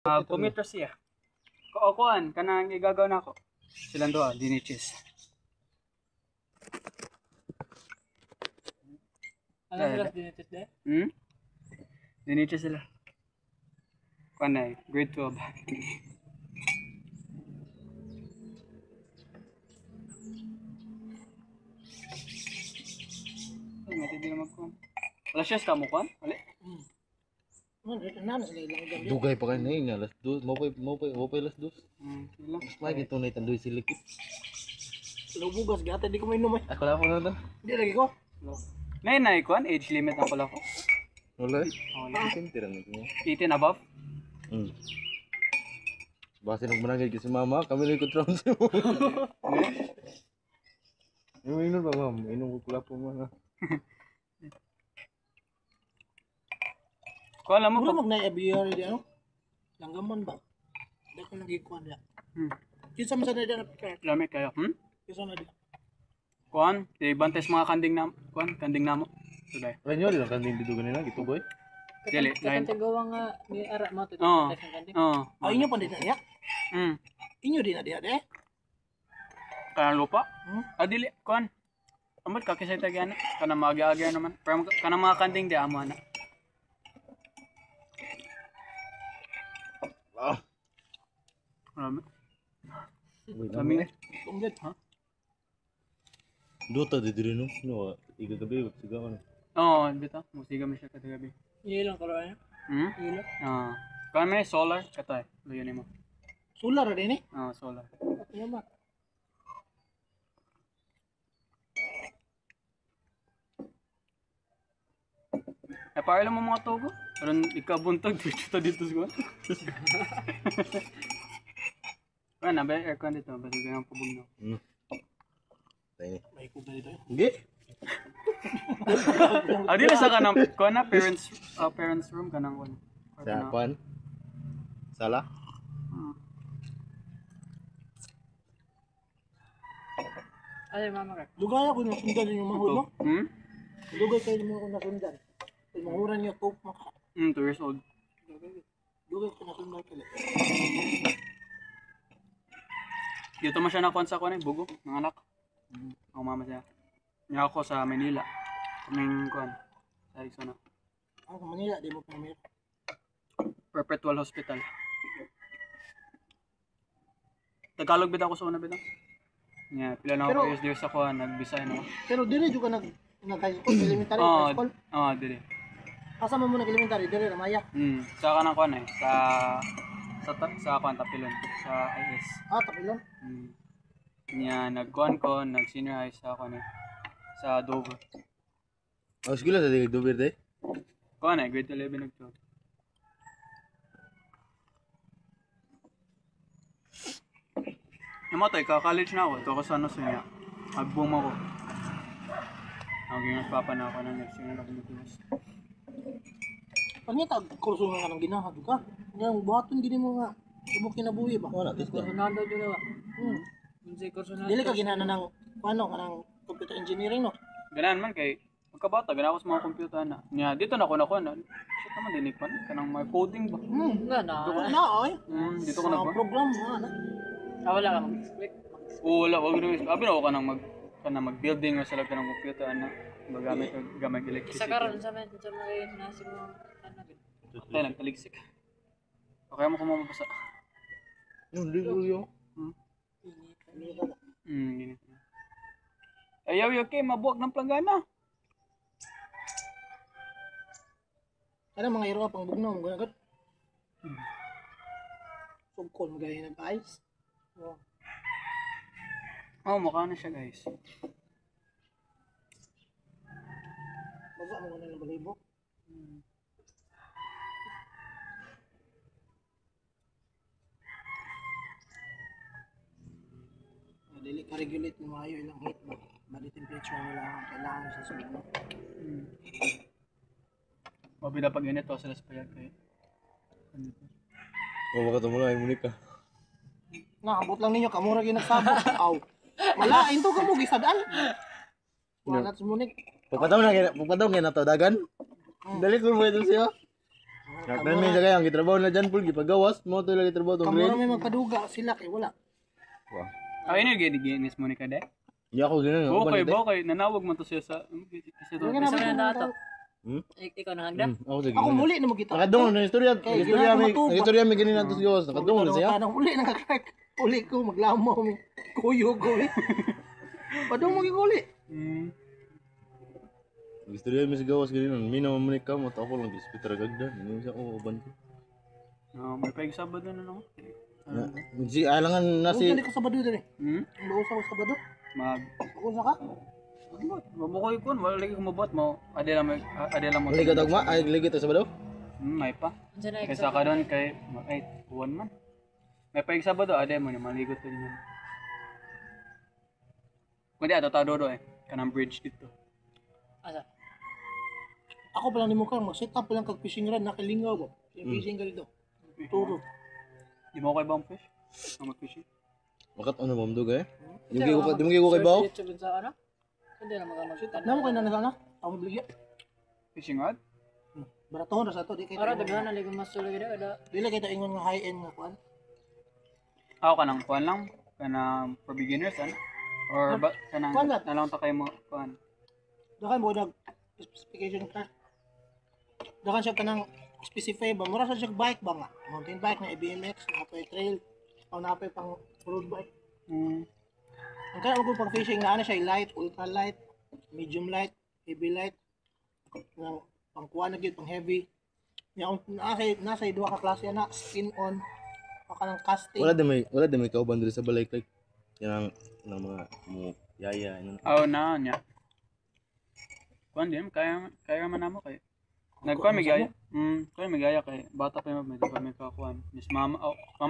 Kumita siya. Kuan kanang igagaw na ako. Silang duha, dinichis. Ano sila dinichis de? Dinichis sila. Kuan na grade 12. Matindi na magkuhan. Wala siya sa kamukuhan? Wala? Dugay pa kayo na yun, alas 2, mau pa alas 2. Ilang? Mas may gito na itandoy silikit. Lubugas gata di ko mainom eh. Ako lang po na ito. Di lagi ko. Nay kuan age limit na pala ko. Wala eh. Oh, yeah. 18 18 above? Basta nung managay kasi mama, kami lang ikot round siya mo. Yung inom ba ma'am? Inom ko kula po mga. Kung alam mo Mura mag-na-ABR di ano? Langgaman ba? Dako nagikuan dia. Kinsa man sa na pika? lamig kayo. Kinsa na di? Kuan, ibantes mga kanding na kanding namo. Suday. Ranyo rin ang kanding dito ganina, gitu boy. Dili, lain. Tagawa nga ni ara mo to. Oo. Oo. Ah, inyo pa din na diya? Inyo din na diya de? Kanang lupa? Dili, kuan. Amot ka kisay tagyan kanang mag-agi naman. Pero kanang mga kanding di amo na. Ah. Marami. Kami Kami. Tunggad. Ha? Dota di diri no. No, igagabi sigaw ano. Oo, bitaw. Musiga mi siya kada gabi. Ilang karo ay? Ilo. Kuan may solar katay. Luyo nimo. Solar din eh. Solar. Iya ba? Paano mo mga togo? Parang ikabuntag dito siguro. Kuan na ba aircon dito? Basta ganang pabugnaw. Tay. May kuba dito. Gi. Dili sa kanang kuan na parents room kanang kuan. Sa pan. Sala. Ay mama ka. Dugay ako nasundan yung mahod mo. Dugay kayo mo nasundan. Mahuran niyo coke maka. 2 years old. Dugay ko nasundan kala. Dito man siya nakuan sa kuan bugo ng anak. Ang mama siya. Niya ako sa Manila. Kaming kuan sa Arizona. Ako sa Manila di mo pa meron. Perpetual Hospital. Tagalog bitaw ko sa una bitaw. Nya pila na ako years there sa kuan nagbisay no. Pero dire jud ka nag-high school, elementary, high school. Dili. Asa man mo nag-elementary dire Ramaya? Sa kanang kuan sa kuan Tapilon sa IS. Tapilon. Nya nagkuan ko nag senior high sa kuan sa Dover. Eskwela sa digig Dover day. Kuan grade 11 nagto. Namatay ka-college na ako. Ito ako sa ano sa niya. Mag-boom ako. Ang ginagpapa na ako ng next year na Pilipinas. Pangita kurso nga nang ginahad ka. Nga buhaton gini mo nga. Subok kinabuhi ba? Wala tis na. Nando jud na ba? Dili ka ginana ng paano kanang computer engineering no? Ganahan man kay pagkabata ganahan ako sa mga computer na. Nya dito na ako na kuan. Shit naman dinig pa kanang may coding ba. Na ay. Dito ko na ba? Program na. Wala ka mag-explain. Wala, wag rin. Abi na ako kanang mag-building or sa lag kanang computer na magamit gamay electricity. Sa karon sa mga nasi mo Tay nagtaligsik. Okay mo kumabasa. Ligo. Gini. Ayaw kay mabuwag ng planggana. Ano mga iro pang bugnaw mo gud. Sugkol magay nag-ice. Mukha na siya guys. Baba mo na ng balibo. Dili ka regulate mo maayo ilang heat ba? Body temperature nila ang kailangan sa sulod mo. Mabila pag init o sila sa payag kayo. Baka mo lang Monica. Naabot lang ninyo kamura gyud nagsabot. Aw. Wala into ka mo gisadaan. Wala sa munik. Pagpataw na to dagan. Dali ko mo ito siya. Naknan may sagay ang gitrabaho na dyan, Paul. Gipagawas mo ito lagi trabaho itong Kamura grade. may magpaduga sila kay wala. Ay, ini ginis mo ni Kade. Hindi ako ganun. Okay. Nanawag mo to siya sa... Kasi to. Huwag na Isa na dato. Hmm? Ikaw na hagda. Ako sige. Ako muli na mo kita. Nakadungo na istorya. Kay, Istorya may ginagawa mo istorya may ganina to siya. Nakadungo na siya. Tanong uli nagka-crack. Uli ko maglamaw mi. Kuyo ko eh. Padung mo giguli. Istorya may sigawas ganina. Mina mamunik ka mo. Ako lang gispitar gagda. Hindi siya ko uban ko. May pagsabado na no. Si alangan na Si si ka Sabado dire. Lusa ko Sabado. Usa ka? Mabukoy kun, wala lagi kumabot mo. Adela mo. Liga dagma ay liga to sa bado. May pa. Unsa na Kaysa ka doon kay ay buwan man. May pagsabado ade mo ni maligot din mo. Kundi ato ta dodo kanang bridge dito. Asa? Ako pa lang nimo kang mag-set up lang kag fishing rod nakalingaw ko. Fishing ka dito. Turo. Di mo kay bang fish? Ang mag-fishing. Wakat ano mamdog eh. Di mo gigo kay bawo. YouTube sa ano? Hindi na magamagsitan. Namo kay na sana. Ako bligya. Fishing rod? Baraton ra sa to di kay. Para daghan na ligo mas tuloy ada. Dili kay ta ingon nga high end nga kuan. Ako kanang kuan lang. Kanang for beginners or ba kanang Kuan lang. nalang ta kay mo kuan. Dakan mo dag specification ka. Dakan siya kanang specify ba mura sa siya bike ba nga. Mountain bike na BMX, napay trail, o napay pang road bike. Ang kaya mo pang fishing na ano siya light, ultra light, medium light, heavy light. Nga pang kuha na gyud pang heavy. Nya nasa duha ka klase na spin on o kanang casting. Wala din may kauban diri sa balay kay. Yan ang mga mo yaya ano. Oh na nya. Kuan din kaya man namo kay. Nagkuan may gaya. Kuan may gaya kay bata pa may di pa may kakuan. Miss mama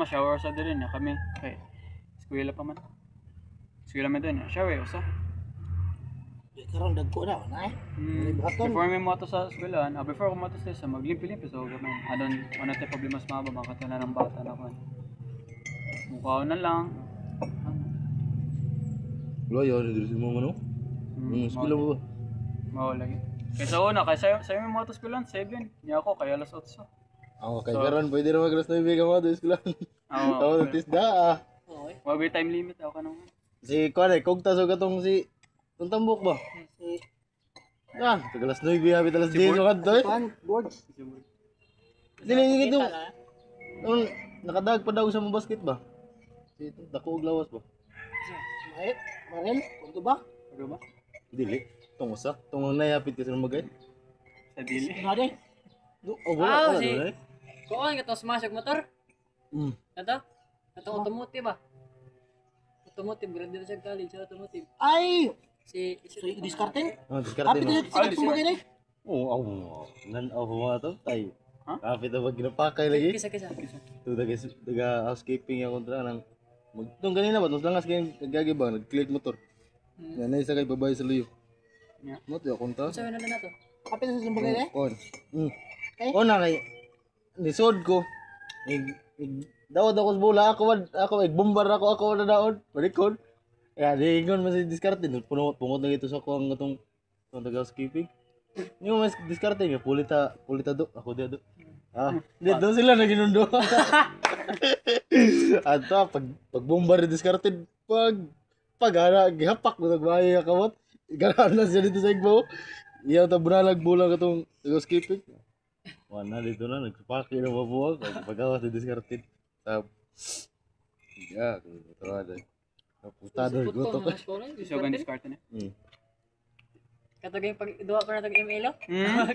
shower sa din na kami kay eskwela pa man. Eskwela man din shower usa. Karon dagko na na eh. Baton. Before may moto sa eskwelahan, before ko moto sa maglimpi-limpi so gamay. Adon wala tay problema sa mga baka na ng bata na kuan. Mukha na lang. Wala yun diri sa mga ano. Eskwela mo ba? Mao lagi. Kaysa una, kaysa sa may moto eskwelahan 7. Niya ako kay alas 8. Ako kay karon pwede ra maglas na ibigan mo do eskwela. Oo. Ako tisda. Okay. Wag time limit ako kanang. Si kuan kog taso katong si Tuntambok ba? Si Tagalas 9 habit alas 10 yung kadto eh. kuan boards. Dili gito. Nakadag pa daw sa mga basket ba? Si dako og lawas ba? Mahit, marel, kunto ba? Ano ba? Dili. Tong usa, tong nayapit kasi magay. Sa dili. Nade. Oh, wala si. wala. Kuan ka to smash og motor. Ato? Atong automotive ba? Automotive graduate sa college sa automotive. Ay, Si so discarding? Diskarte Kapit no. dito sa kumagay na. Oo, nan mo to tay. Ha? Kapit na pag ginapakay lagi. kisa. Tu daga housekeeping ako tra nang magtong ganina ba tos langas kay gagi ba nag-click motor. Yan ay sa kay babae sa luyo. Yeah. Mo to akong ta. Unsa na na to? Kapit sa kumagay na. Kon. Okay. Na kay nisod ko. Daod ako sa bola ako bombar ako na daod. Balikod. Ya, di ingon mas diskarte no. Pungot na ito sa ko ang atong taga housekeeping. Yung mas diskarte nga pulita do. Ako dia do. Dito sila na ginundo. Ato pag bombar diskarte pag gihapak mo nagbahay ka kamot. Ganahan na siya dito sa igbo. Iyaw ta bunalag bulang katong taga housekeeping. Wala dito na nagpaki na mabuwag pagawas sa diskarte. Ya, kuno Putado goto ko. So gan discard na. Katagay pag duha pa na tag email.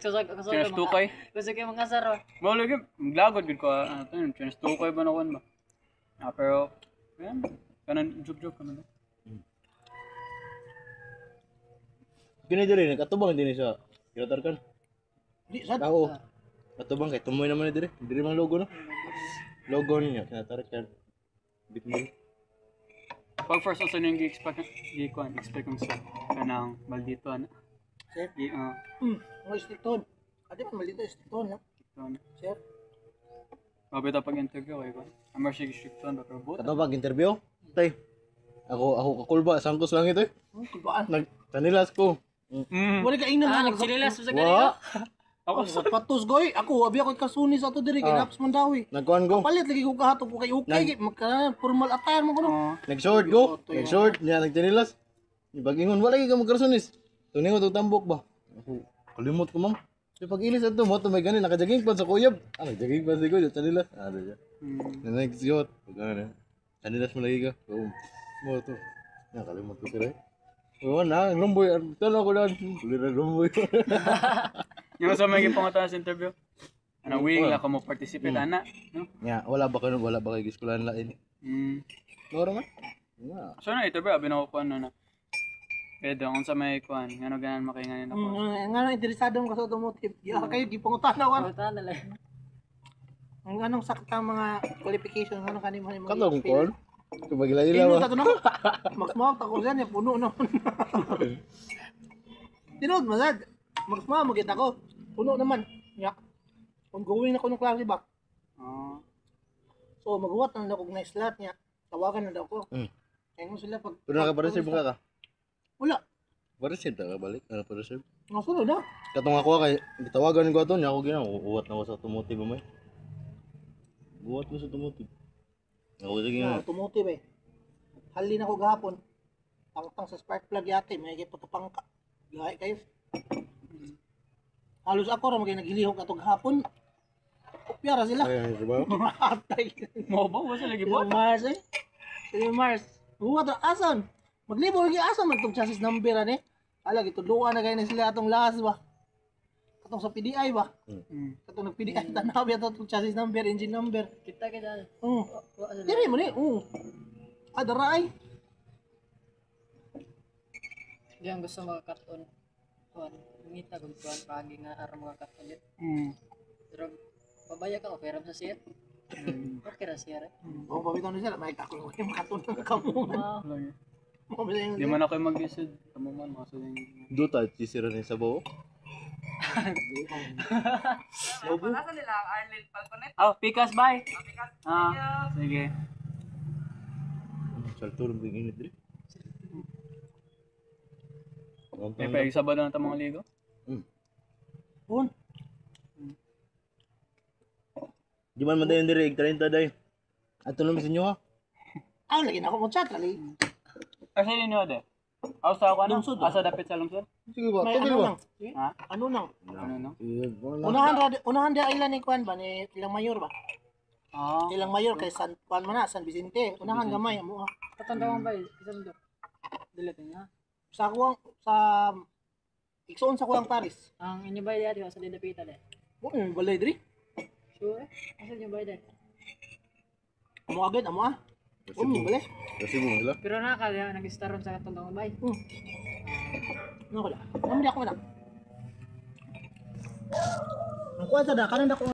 Susag Chance tukay. Gusto kay mga saro. Mo lagi maglagod gud ko ano to, chance tukay ba na kon ba. Pero yan kanan joke kaman. Kini diri katubang din siya. Kiratarkan. Di sad. Oo. Katubang kay tumoy naman diri. Diri man logo no. Logo niya kinatarkan. Bitmo. Pag first also nung expect kong sa kanang maldito na. Sir. Mo stiton. Adi man malito stiton ha. Sir. Mabita pag interview kay ko. Amar siya gistikton ba pero buta. Katubang interview. Tay. Ako kakulba sangkos lang ito eh. Tubaan. Nagtanilas ko. Wala ka ingnan. Nagsililas sa ganito. Ako Sa patos goy, ako abi ako kasuni sa ato diri kay Ah. naps man dawi. Nagkuhan ko. Palit lagi ko kahatog ko kay okay, magka formal attire mo kuno. Oo. Nag-short ko. Nag-short niya nagtinilas. Ibagingon wala gyud ka magkarsonis. Tuningon og tambok ba. Ako kalimot ko ma'am. Sa pag-ilis ato mo to may ganin nakajaging pa sa kuyab. Ah nagjaging pa sa kuyab tinilas. Ah diya. Nag-short. Pagano. Tinilas mo lagi ka. Boom. Mo to. Nakalimot ko sila. Oo na, rumboy. Talo ko na. Kulira rumboy. Yung sa mga pangutan sa interview. Ano, willing lang ka mo participate, ana. No? Nga, wala ba kay giskulan lain. Moro man. Nga. So na interview, abi na ko kuan na. Pero kung sa may kuan, ngano ganan makainganin ako. Nga interesado mo ka sa automotive. Ya kayo gipangutan ako. Pagkata na lang. Ang anong sakta mga qualification ano kanimo mo. Katong kon. Kumagila Ino ba? ta na. Max Mount ako yan puno no. Tinod masad. Max Mount magita ko. Puno naman. Ya. Ongoing na ko ng klase ba. Ah. So maghuwat na ako ng slot niya. Tawagan na daw ko. Kaya mo sila pag Pero nakapareceive ka ka? wala. Pareceive ta ka balik? Nakapareceive? Nga sunod na. Katong ako kay gitawagan ko ato niya ako gina uwat na ko sa automotive mo. Uwat ko sa automotive. Ako sige Nga nga. automotive eh. Halin ako gahapon. Tangtang sa spark plug yate may gipatupang ka. Gahay kayo. Halos ako ra magay naghilihok atong hapon. Kopyara sila. Ay, diba? Atay. Mo ba wala lagi Sino buat? Mars eh? Sino Mars? Huwag ito, asan? Maglibo lagi asan man itong chassis number ani? Ala, gituluan na kayo na sila atong lahas ba? Katong sa PDI ba? Katong nag-PDI, tanabi ito itong chassis number, engine number. Kita kita. Diri mo ni, Adaray. Di ang gusto makakarton. Kuan, ngita kung kuan pagi nga ara makakarton dit. Pero babaya ka okay ram sa siya. Okay ra siya. Pabitan na sila, may kakulong yung makatunan ka mo. Mabili Di man ako mag-isod. Kamo man mga sudin. Duta sisira ni sa bawo. Oh, Pikas, bye. Ah, sige. Salto rum bing init diri. May pagsabado na ta mga ligo. Pun. Di man madayon diri 30 day. Ato lang sa inyo ha. Lagi na ako mo chat, lali. Kasi ninyo de. Aw sa ako ano? Lungsod, Asa dapit sa lungsod? Sige ba? May Sige ano ba? lang. Ha? Ano nang? Ano no? Unahan dia ilan ni Kwan ba? Ni ilang mayor ba? Ah. Ilang mayor kay San Juan man na, San Vicente. Unahan gamay mo. Katandawang ba isa mo do. Dilitin nga. Sa kuwang sa Iksoon sa kuwang Paris. Ang inyo ba di sa didapitan eh. Balay diri. Sure. Asa inyo ba di? Amo agad amo ah. Balay. Kasi mo sila. Pero nakakaya nag-staron sa katandawang bay. Ano ko da? Naman di ako na. Ang kuwan sa da kanan da ko